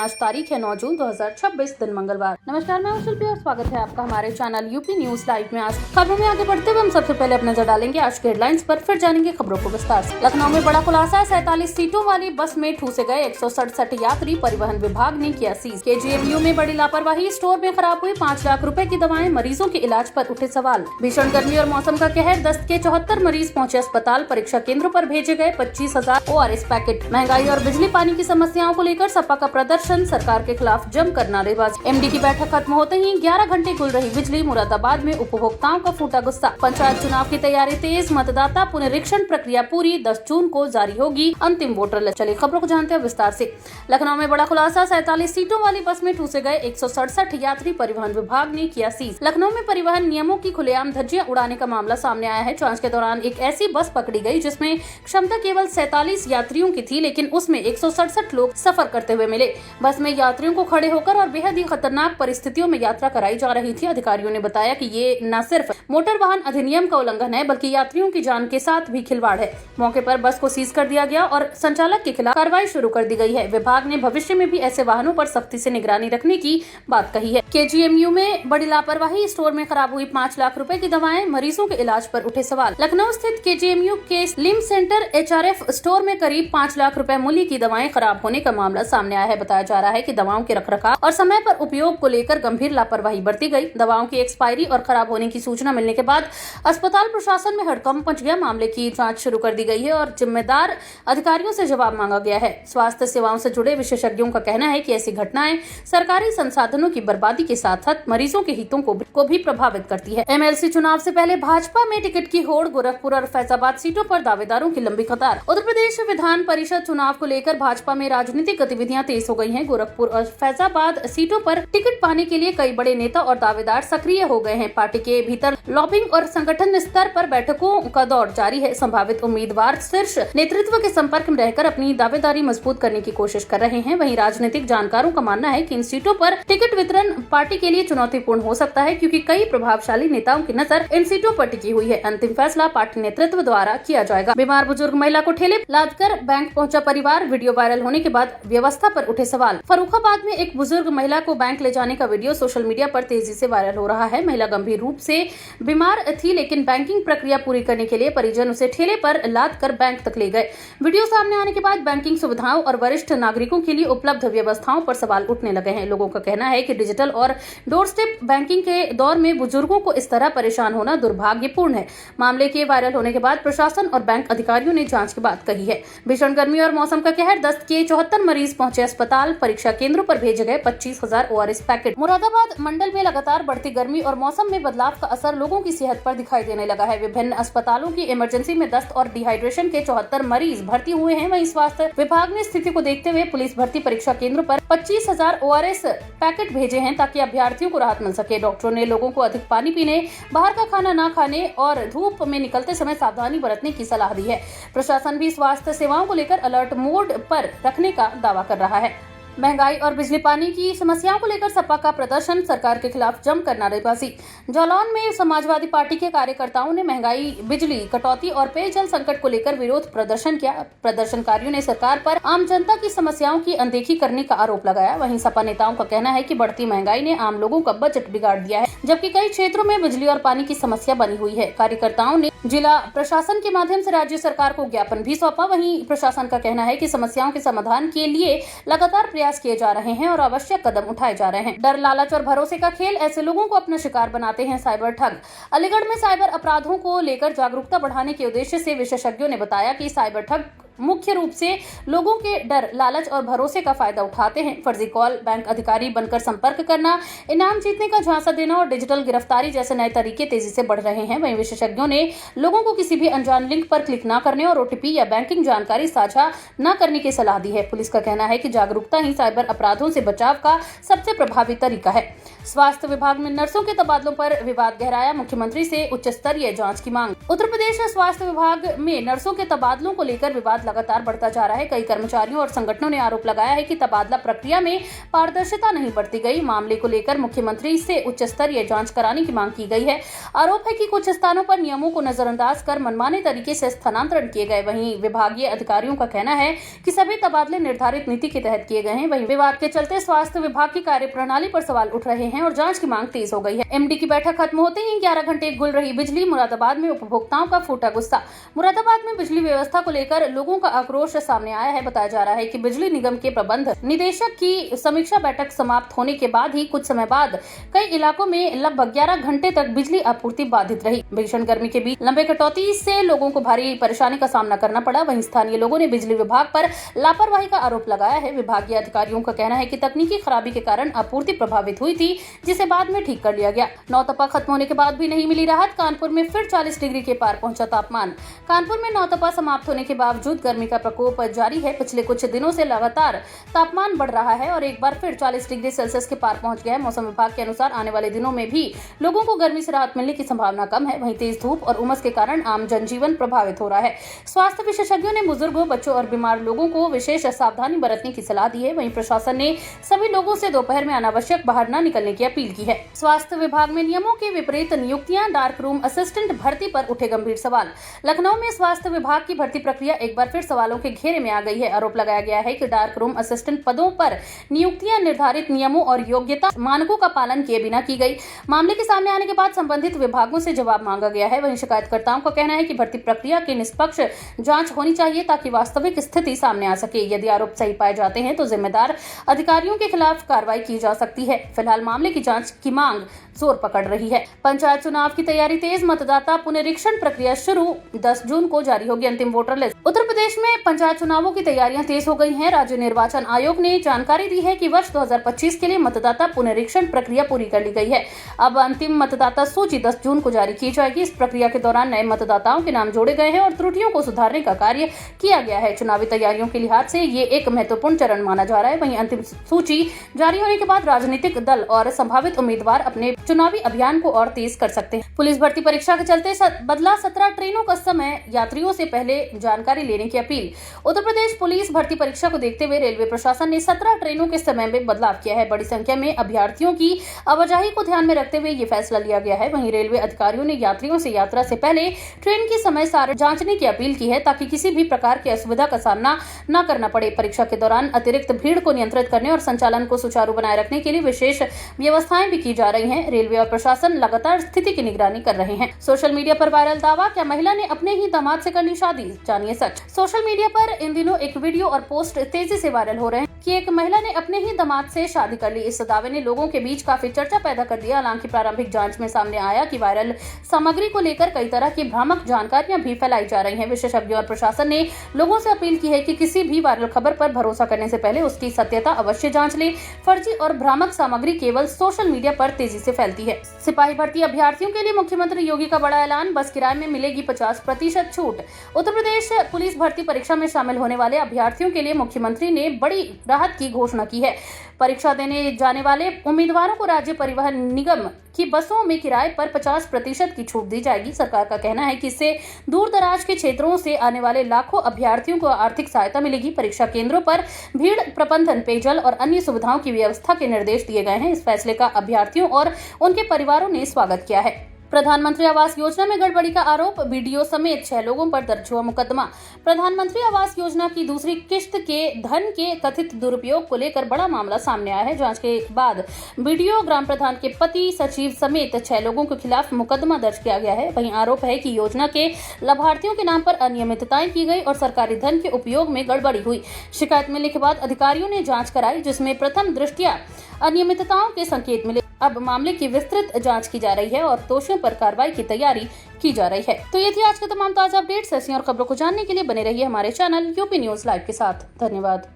आज तारीख है 9 जून 2026 दिन मंगलवार। नमस्कार, मैं शिल्पी और स्वागत है आपका हमारे चैनल यूपी न्यूज लाइव में। आज खबरों में आगे बढ़ते हुए हम सबसे पहले अपनी नजर डालेंगे आज के हेडलाइंस पर, फिर जानेंगे खबरों को विस्तार से। लखनऊ में बड़ा खुलासा, 47 सीटों वाली बस में ठूसे गए 167 यात्री, परिवहन विभाग ने किया सीज। केजीएमयू में बड़ी लापरवाही, स्टोर में खराब हुई 5 लाख रुपए की दवाएं, मरीजों के इलाज पर उठे सवाल। भीषण गर्मी और मौसम का कहर, दस्त के 74 मरीज पहुंचे अस्पताल, परीक्षा केंद्रों पर भेजे गए 25,000 ORS पैकेट। महंगाई और बिजली पानी की समस्याओं को लेकर सपा का प्रदर्शन, सरकार के खिलाफ जमकर नारेबाजी। MD की बैठक खत्म होते ही 11 घंटे गुल रही बिजली, मुरादाबाद में उपभोक्ताओं का फूटा गुस्सा। पंचायत चुनाव की तैयारी तेज, मतदाता पुनरीक्षण प्रक्रिया पूरी, 10 जून को जारी होगी अंतिम वोटर लिस्ट। चलिए खबरों को जानते हैं विस्तार से। लखनऊ में बड़ा खुलासा, 47 सीटों वाली बस में ठूसे गए 167 यात्री, परिवहन विभाग ने किया सीज। लखनऊ में परिवहन नियमों की खुलेआम धज्जियां उड़ाने का मामला सामने आया है। जांच के दौरान एक ऐसी बस पकड़ी गई जिसमें क्षमता केवल 47 यात्रियों की थी, लेकिन उसमें 167 लोग सफर करते हुए मिले। बस में यात्रियों को खड़े होकर और बेहद ही खतरनाक परिस्थितियों में यात्रा कराई जा रही थी। अधिकारियों ने बताया कि ये न सिर्फ मोटर वाहन अधिनियम का उल्लंघन है, बल्कि यात्रियों की जान के साथ भी खिलवाड़ है। मौके पर बस को सीज कर दिया गया और संचालक के खिलाफ कार्रवाई शुरू कर दी गई है। विभाग ने भविष्य में भी ऐसे वाहनों पर सख्ती से निगरानी रखने की बात कही है। केजीएमयू में बड़ी लापरवाही, स्टोर में खराब हुई 5 लाख रुपए की दवाएं, मरीजों के इलाज पर उठे सवाल। लखनऊ स्थित केजीएमयू के लिम सेंटर HRF स्टोर में करीब 5 लाख रुपए मूल्य की दवाएं खराब होने का मामला सामने आया है। बताया जा रहा है कि दवाओं के रखरखाव और समय पर उपयोग को लेकर गंभीर लापरवाही बरती गई। दवाओं की एक्सपायरी और खराब होने की सूचना मिलने के बाद अस्पताल प्रशासन में हड़कंप मच गया। मामले की जांच शुरू कर दी गई है और जिम्मेदार अधिकारियों से जवाब मांगा गया है। स्वास्थ्य सेवाओं से जुड़े विशेषज्ञों का कहना है कि ऐसी घटनाएं सरकारी संसाधनों की बर्बादी के साथ साथ मरीजों के हितों को भी प्रभावित करती है। MLC चुनाव से पहले भाजपा में टिकट की होड़, गोरखपुर और फैजाबाद सीटों पर दावेदारों की लंबी कतार। उत्तर प्रदेश विधान परिषद चुनाव को लेकर भाजपा में राजनीतिक गतिविधियां तेज हो गई हैं। गोरखपुर और फैजाबाद सीटों पर टिकट पाने के लिए कई बड़े नेता और दावेदार सक्रिय हो गए हैं। पार्टी के भीतर लॉबिंग और संगठन स्तर पर बैठकों का दौर जारी है। संभावित उम्मीदवार शीर्ष नेतृत्व के संपर्क में रहकर अपनी दावेदारी मजबूत करने की कोशिश कर रहे हैं। वहीं राजनीतिक जानकारों का मानना है कि इन सीटों पर टिकट वितरण पार्टी के लिए चुनौतीपूर्ण हो सकता है, क्योंकि कई प्रभावशाली नेताओं की नजर इन सीटों पर टिकी हुई है। अंतिम फैसला पार्टी नेतृत्व द्वारा किया जाएगा। बीमार बुजुर्ग महिला को ठेले लादकर बैंक पहुंचा परिवार, वीडियो वायरल होने के बाद व्यवस्था पर उठे सवाल। फर्रुखाबाद में एक बुजुर्ग महिला को बैंक ले जाने का वीडियो सोशल मीडिया पर तेजी से वायरल हो रहा है। महिला गंभीर रूप से बीमार थी, लेकिन बैंकिंग प्रक्रिया पूरी करने के लिए परिजन उसे ठेले पर लादकर बैंक तक ले गए। वीडियो सामने आने के बाद बैंकिंग सुविधाओं और वरिष्ठ नागरिकों के लिए उपलब्ध व्यवस्थाओं पर सवाल उठने लगे हैं। लोगों का कहना है कि डिजिटल और डोर स्टेप बैंकिंग के दौर में बुजुर्गों को इस तरह परेशान होना दुर्भाग्यपूर्ण है। मामले के वायरल होने के बाद प्रशासन और बैंक अधिकारियों ने जांच की बात कही है। भीषण गर्मी और मौसम का कहर, दस्त के 74 मरीज पहुंचे अस्पताल, परीक्षा केंद्रों पर भेजे गए 25,000 ORS पैकेट। मुरादाबाद मंडल में लगातार बढ़ती गर्मी और मौसम में बदलाव का असर लोगों की सेहत पर दिखाई देने लगा है। विभिन्न अस्पतालों की इमरजेंसी में दस्त और डिहाइड्रेशन के 74 मरीज भर्ती हुए हैं। वहीं स्वास्थ्य विभाग ने स्थिति को देखते हुए पुलिस भर्ती परीक्षा केंद्रों पर 25,000 ORS पैकेट भेजे हैं, ताकि अभ्यर्थियों को राहत मिल सके। डॉक्टरों ने लोगों को अधिक पानी पीने, बाहर का खाना न खाने और धूप में निकलते समय सावधानी बरतने की सलाह दी है। प्रशासन भी स्वास्थ्य सेवाओं को लेकर अलर्ट मोड पर रखने का दावा कर रहा है। महंगाई और बिजली पानी की समस्याओं को लेकर सपा का प्रदर्शन, सरकार के खिलाफ जमकर नारेबाजी। जालौन में समाजवादी पार्टी के कार्यकर्ताओं ने महंगाई, बिजली कटौती और पेयजल संकट को लेकर विरोध प्रदर्शन किया। प्रदर्शनकारियों ने सरकार पर आम जनता की समस्याओं की अनदेखी करने का आरोप लगाया। वहीं सपा नेताओं का कहना है कि बढ़ती महंगाई ने आम लोगों का बजट बिगाड़ दिया है, जबकि कई क्षेत्रों में बिजली और पानी की समस्या बनी हुई है। कार्यकर्ताओं ने जिला प्रशासन के माध्यम से राज्य सरकार को ज्ञापन भी सौंपा। वहीं प्रशासन का कहना है कि समस्याओं के समाधान के लिए लगातार प्रयास किए जा रहे हैं और आवश्यक कदम उठाए जा रहे हैं। डर, लालच और भरोसे का खेल ऐसे लोगों को अपना शिकार बनाते हैं साइबर ठग। अलीगढ़ में साइबर अपराधों को लेकर जागरूकता बढ़ाने के उद्देश्य से विशेषज्ञों ने बताया कि साइबर ठग मुख्य रूप से लोगों के डर, लालच और भरोसे का फायदा उठाते हैं। फर्जी कॉल, बैंक अधिकारी बनकर संपर्क करना, इनाम जीतने का झांसा देना और डिजिटल गिरफ्तारी जैसे नए तरीके तेजी से बढ़ रहे हैं। वहीं विशेषज्ञों ने लोगों को किसी भी अनजान लिंक पर क्लिक न करने और OTP या बैंकिंग जानकारी साझा न करने की सलाह दी है। पुलिस का कहना है कि जागरूकता ही साइबर अपराधों से बचाव का सबसे प्रभावी तरीका है। स्वास्थ्य विभाग में नर्सों के तबादलों पर विवाद गहराया, मुख्यमंत्री से उच्च स्तरीय जांच की मांग। उत्तर प्रदेश स्वास्थ्य विभाग में नर्सों के तबादलों को लेकर विवाद लगातार बढ़ता जा रहा है। कई कर्मचारियों और संगठनों ने आरोप लगाया है कि तबादला प्रक्रिया में पारदर्शिता नहीं बरती गई। मामले को लेकर मुख्यमंत्री से उच्च स्तरीय जांच कराने की मांग की गई है। आरोप है कि कुछ स्थानों पर नियमों को नजरअंदाज कर मनमाने तरीके से स्थानांतरण किए गए। वहीं विभागीय अधिकारियों का कहना है कि सभी तबादले निर्धारित नीति के तहत किए गए हैं। वहीं विवाद के चलते स्वास्थ्य विभाग की कार्यप्रणाली पर सवाल उठ रहे हैं और जांच की मांग तेज हो गई है। एमडी की बैठक खत्म होते ही 11 घंटे गुल रही बिजली। मुरादाबाद में उपभोक्ताओं का फूटा गुस्सा। मुरादाबाद में बिजली व्यवस्था को लेकर लोगों का आक्रोश सामने आया है। बताया जा रहा है कि बिजली निगम के प्रबंध निदेशक की समीक्षा बैठक समाप्त होने के बाद ही कुछ समय बाद कई इलाकों में लगभग 11 घंटे तक बिजली आपूर्ति बाधित रही। भीषण गर्मी के बीच लंबे कटौती से लोगों को भारी परेशानी का सामना करना पड़ा। वहीं स्थानीय लोगों ने बिजली विभाग पर लापरवाही का आरोप लगाया है। विभागीय अधिकारियों का कहना है कि तकनीकी खराबी के कारण आपूर्ति प्रभावित हुई थी, जिसे बाद में ठीक कर लिया गया। नौतपा खत्म होने के बाद भी नहीं मिली राहत। कानपुर में फिर 40 डिग्री के पार पहुंचा तापमान। कानपुर में नौतपा समाप्त होने के बावजूद गर्मी का प्रकोप जारी है। पिछले कुछ दिनों से लगातार तापमान बढ़ रहा है और एक बार फिर 40 डिग्री सेल्सियस के पार पहुंच गया है। मौसम विभाग के अनुसार आने वाले दिनों में भी लोगों को गर्मी से राहत मिलने की संभावना कम है। वहीं तेज धूप और उमस के कारण आम जनजीवन प्रभावित हो रहा है। स्वास्थ्य विशेषज्ञों ने बुजुर्गों, बच्चों और बीमार लोगों को विशेष सावधानी बरतने की सलाह दी है। वहीं प्रशासन ने सभी लोगों से दोपहर में अनावश्यक बाहर न निकलने की अपील की है। स्वास्थ्य विभाग में नियमों के विपरीत नियुक्तियां, डार्क रूम असिस्टेंट भर्ती पर उठे गंभीर सवाल। लखनऊ में स्वास्थ्य विभाग की भर्ती प्रक्रिया एक बार फिर सवालों के घेरे में आ गई है। आरोप लगाया गया है कि डार्क रूम असिस्टेंट पदों पर नियुक्तियां निर्धारित नियमों और योग्यता मानकों का पालन किए बिना की गई। मामले के सामने आने के बाद संबंधित विभागों से जवाब मांगा गया है। वहीं शिकायतकर्ताओं का कहना है कि भर्ती प्रक्रिया की निष्पक्ष जांच होनी चाहिए ताकि वास्तविक स्थिति सामने आ सके। यदि आरोप सही पाए जाते हैं तो जिम्मेदार अधिकारियों के खिलाफ कार्रवाई की जा सकती है। फिलहाल मामले की जांच की मांग जोर पकड़ रही है। पंचायत चुनाव की तैयारी तेज। मतदाता पुनरीक्षण प्रक्रिया शुरू। 10 जून को जारी होगी अंतिम वोटर लिस्ट। उत्तर प्रदेश में पंचायत चुनावों की तैयारियां तेज हो गई हैं। राज्य निर्वाचन आयोग ने जानकारी दी है कि वर्ष 2025 के लिए मतदाता पुनरीक्षण प्रक्रिया पूरी कर ली गई है। अब अंतिम मतदाता सूची 10 जून को जारी की जाएगी। इस प्रक्रिया के दौरान नए मतदाताओं के नाम जोड़े गए हैं और त्रुटियों को सुधारने का कार्य किया गया है। चुनावी तैयारियों के लिहाज से ये एक महत्वपूर्ण चरण माना जा रहा है। वहीं अंतिम सूची जारी होने के बाद राजनीतिक दल और संभावित उम्मीदवार अपने चुनावी अभियान को और तेज कर सकते हैं। पुलिस भर्ती परीक्षा के चलते बदला 17 ट्रेनों का समय। यात्रियों से पहले जानकारी लेने की अपील। उत्तर प्रदेश पुलिस भर्ती परीक्षा को देखते हुए रेलवे प्रशासन ने 17 ट्रेनों के समय में बदलाव किया है। बड़ी संख्या में अभ्यर्थियों की आवाजाही को ध्यान में रखते हुए ये फैसला लिया गया है। वहीं रेलवे अधिकारियों ने यात्रियों से यात्रा से पहले ट्रेन की समय सारणी जांचने की अपील की है ताकि किसी भी प्रकार की असुविधा का सामना न करना पड़े। परीक्षा के दौरान अतिरिक्त भीड़ को नियंत्रित करने और संचालन को सुचारू बनाए रखने के लिए विशेष व्यवस्थाएं भी की जा रही हैं। रेलवे और प्रशासन लगातार स्थिति की निगरानी कर रहे हैं। सोशल मीडिया पर वायरल दावा। क्या महिला ने अपने ही दामाद से कर ली शादी? जानिए सच। सोशल मीडिया पर इन दिनों एक वीडियो और पोस्ट तेजी से वायरल हो रहे हैं कि एक महिला ने अपने ही दामाद से शादी कर ली। इस दावे ने लोगों के बीच काफी चर्चा पैदा कर दिया। हालांकि प्रारंभिक जांच में सामने आया कि वायरल सामग्री को लेकर कई तरह की भ्रामक जानकारियां भी फैलाई जा रही हैं। विशेषज्ञों और प्रशासन ने लोगों से अपील की है कि किसी भी वायरल खबर पर भरोसा करने से पहले उसकी सत्यता अवश्य जांच लें। फर्जी और भ्रामक सामग्री केवल सोशल मीडिया पर तेजी से फैलती है। सिपाही भर्ती अभ्यर्थियों के लिए मुख्यमंत्री योगी का बड़ा ऐलान। बस किराए में मिलेगी 50% छूट। उत्तर प्रदेश पुलिस भर्ती परीक्षा में शामिल होने वाले अभ्यर्थियों के लिए मुख्यमंत्री ने बड़ी राहत की घोषणा की है। परीक्षा देने जाने वाले उम्मीदवारों को राज्य परिवहन निगम की बसों में किराए पर 50% की छूट दी जाएगी। सरकार का कहना है कि इससे दूर दराज के क्षेत्रों से आने वाले लाखों अभ्यर्थियों को आर्थिक सहायता मिलेगी। परीक्षा केंद्रों पर भीड़ प्रबंधन, पेयजल और अन्य सुविधाओं की व्यवस्था के निर्देश दिए गए हैं। इस फैसले का अभ्यर्थियों और उनके परिवारों ने स्वागत किया है। प्रधानमंत्री आवास योजना में गड़बड़ी का आरोप। बीडीओ समेत 6 लोगों पर दर्ज हुआ मुकदमा। प्रधानमंत्री आवास योजना की दूसरी किश्त के धन के कथित दुरुपयोग को लेकर बड़ा मामला सामने आया है। जांच के बाद बीडीओ, ग्राम प्रधान के पति, सचिव समेत 6 लोगों के खिलाफ मुकदमा दर्ज किया गया है। वहीं आरोप है कि योजना के लाभार्थियों के नाम पर अनियमितताएं की गई और सरकारी धन के उपयोग में गड़बड़ी हुई। शिकायत मिलने के बाद अधिकारियों ने जाँच कराई, जिसमें प्रथम दृष्टया अनियमितताओं के संकेत मिले। अब मामले की विस्तृत जांच की जा रही है और दोषियों पर कार्रवाई की तैयारी की जा रही है। तो ये थी आज के तमाम ताजा अपडेट्स। ऐसी और खबरों को जानने के लिए बने रहिए हमारे चैनल यूपी न्यूज लाइव के साथ। धन्यवाद।